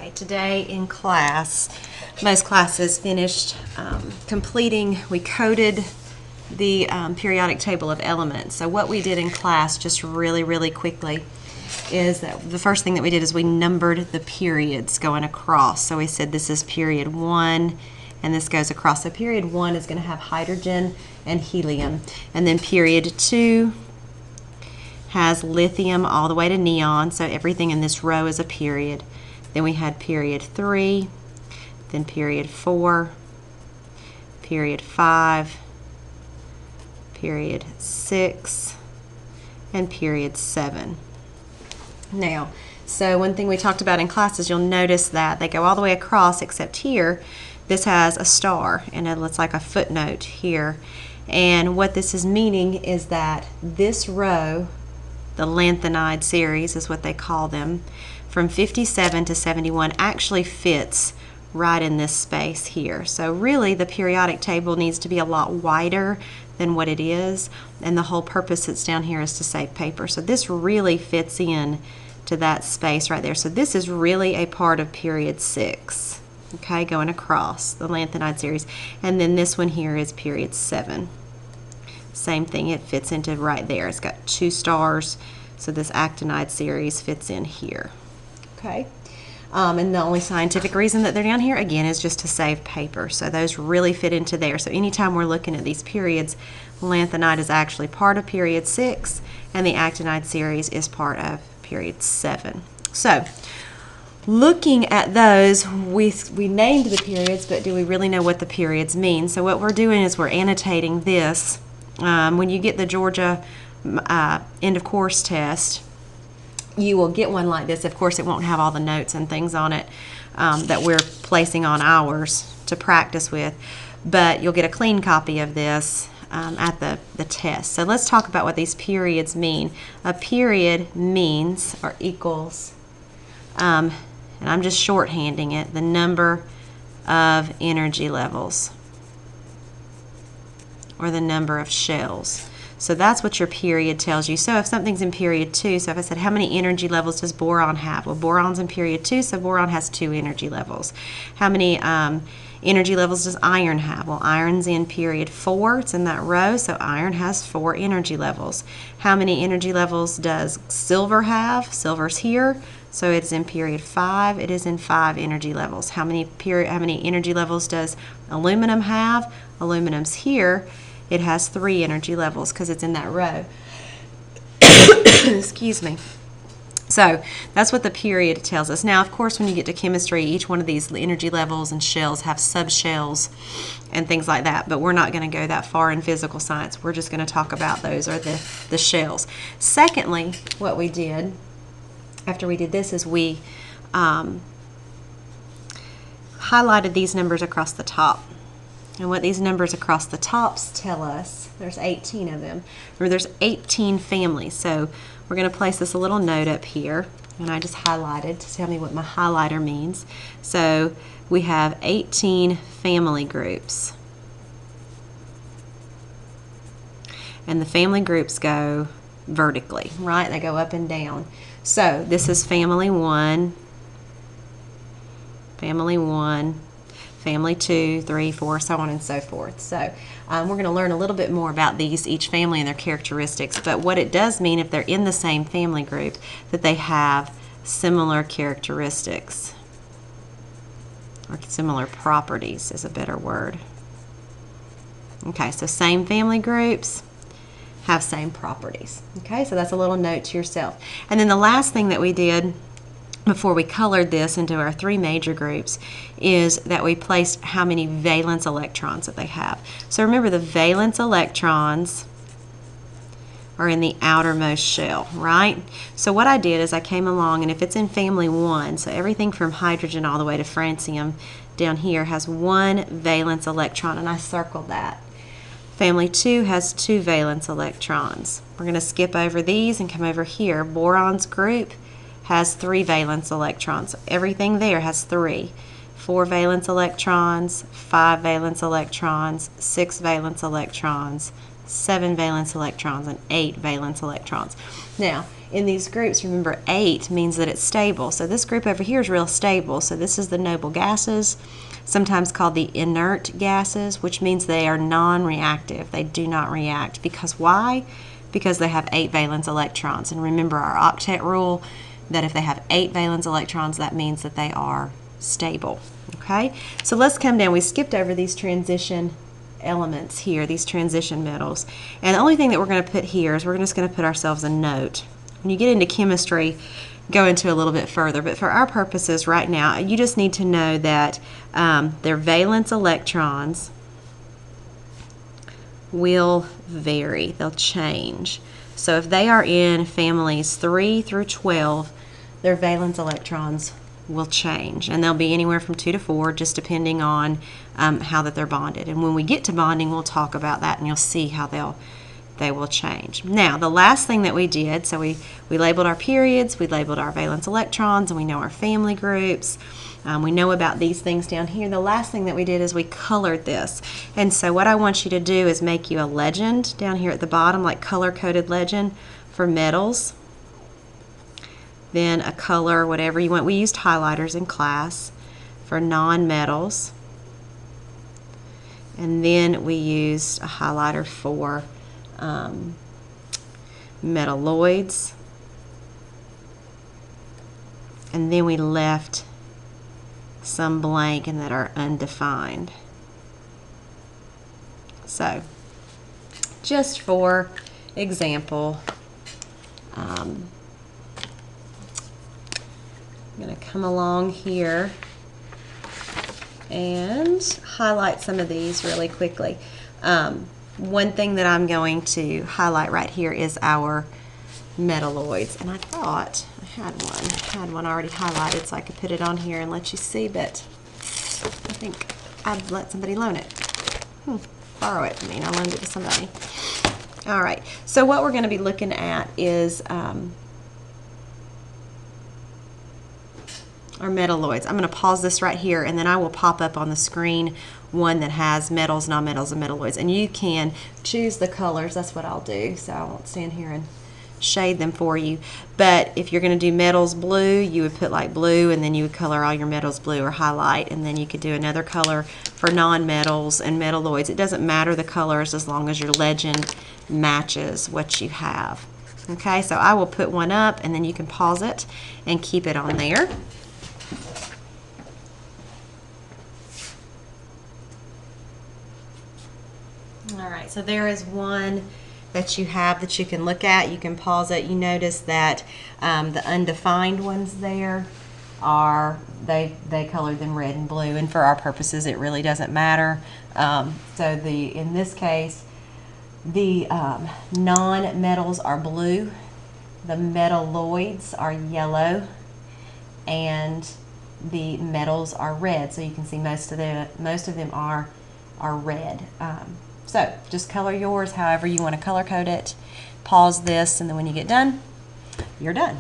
Okay, today in class, most classes finished completing, we coded the periodic table of elements. So what we did in class, just really quickly, is that the first thing that we did is we numbered the periods going across. So we said this is period 1, and this goes across. So period 1 is going to have hydrogen and helium. And then period 2 has lithium all the way to neon, so everything in this row is a period. Then we had period 3, then period 4, period 5, period 6, and period 7. Now, so one thing we talked about in class is you'll notice that they go all the way across, except here, this has a star, and it looks like a footnote here. And what this is meaning is that this row, the lanthanide series is what they call them, from 57 to 71 actually fits right in this space here. So really the periodic table needs to be a lot wider than what it is, and the whole purpose that's down here is to save paper. So this really fits in to that space right there. So this is really a part of period 6, okay, going across the lanthanide series. And then this one here is period 7. Same thing, it fits into right there. It's got 2 stars, so this actinide series fits in here. Okay, and the only scientific reason that they're down here, again, is just to save paper. So those really fit into there. So anytime we're looking at these periods, lanthanide is actually part of period 6, and the actinide series is part of period 7. So looking at those, we named the periods, but do we really know what the periods mean? So what we're doing is we're annotating this. When you get the Georgia end of course test, you will get one like this. Of course, it won't have all the notes and things on it that we're placing on ours to practice with, but you'll get a clean copy of this at the test. So let's talk about what these periods mean. A period means, or equals, and I'm just shorthanding it, the number of energy levels, or the number of shells. So that's what your period tells you. So if something's in period 2, so if I said how many energy levels does boron have? Well, boron's in period 2, so boron has 2 energy levels. How many energy levels does iron have? Well, iron's in period 4, it's in that row, so iron has 4 energy levels. How many energy levels does silver have? Silver's here, so it's in period 5, it is in 5 energy levels. How many energy levels does aluminum have? Aluminum's here. It has 3 energy levels because it's in that row. Excuse me. So that's what the period tells us. Now, of course, when you get to chemistry, each one of these energy levels and shells have subshells and things like that, but we're not going to go that far in physical science. We're just going to talk about those, or the shells. Secondly, what we did after we did this is we highlighted these numbers across the top. And what these numbers across the tops tell us, there's 18 of them, or there's 18 families. So we're going to place this a little note up here, and I just highlighted to tell me what my highlighter means. So we have 18 family groups. And the family groups go vertically, right? They go up and down. So this is family 1, family 1, family 2, 3, 4, so on and so forth. So we're going to learn a little bit more about each family and their characteristics, but what it does mean if they're in the same family group, that they have similar characteristics, or similar properties is a better word. Okay, so same family groups have same properties. Okay, so that's a little note to yourself. And then the last thing that we did before we colored this into our 3 major groups is that we placed how many valence electrons that they have. So remember, the valence electrons are in the outermost shell, right? So what I did is I came along, and if it's in family 1, so everything from hydrogen all the way to francium down here has 1 valence electron, and I circled that. Family 2 has 2 valence electrons. We're going to skip over these and come over here. Boron's group has 3 valence electrons. Everything there has 3. 4 valence electrons, 5 valence electrons, 6 valence electrons, 7 valence electrons, and 8 valence electrons. Now, in these groups, remember 8 means that it's stable. So this group over here is real stable. So this is the noble gases, sometimes called the inert gases, which means they are non-reactive. They do not react. Because why? Because they have 8 valence electrons. And remember our octet rule, that if they have 8 valence electrons, that means that they are stable. Okay, so let's come down. We skipped over these transition elements here, these transition metals. And the only thing that we're going to put here is we're just going to put ourselves a note. When you get into chemistry, go into a little bit further, but for our purposes right now, you just need to know that their valence electrons will vary. They'll change. So if they are in families 3 through 12, their valence electrons will change, and they'll be anywhere from 2 to 4, just depending on how that they're bonded. And when we get to bonding, we'll talk about that, and you'll see how they will change. Now, the last thing that we did, so we labeled our periods, we labeled our valence electrons, and we know our family groups. We know about these things down here. The last thing that we did is we colored this. And so what I want you to do is make you a legend down here at the bottom, like color-coded legend for metals. Then a color, whatever you want. We used highlighters in class for non-metals. And then we used a highlighter for metalloids. And then we left some blank and that are undefined. So, just for example, I'm going to come along here and highlight some of these really quickly. One thing that I'm going to highlight right here is our metalloids, and I thought I had one already highlighted so I could put it on here and let you see, but I think I'd let somebody loan it. Borrow it. I mean, I loaned it to somebody. All right, so what we're going to be looking at is our metalloids. I'm going to pause this right here, and then I will pop up on the screen one that has metals, nonmetals, and metalloids. And you can choose the colors. That's what I'll do, so I won't stand here and shade them for you. But if you're going to do metals blue, you would put like blue, and then you would color all your metals blue or highlight, and then you could do another color for non-metals and metalloids. It doesn't matter the colors as long as your legend matches what you have. Okay, so I will put one up, and then you can pause it and keep it on there. All right, so there is one that you have that you can look at. You can pause it. You notice that the undefined ones there are, they colored them red and blue, and for our purposes it really doesn't matter. So in this case, the non-metals are blue, the metalloids are yellow, and the metals are red. So you can see most of them are red. So just color yours however you want to color code it. Pause this, and then when you get done, you're done.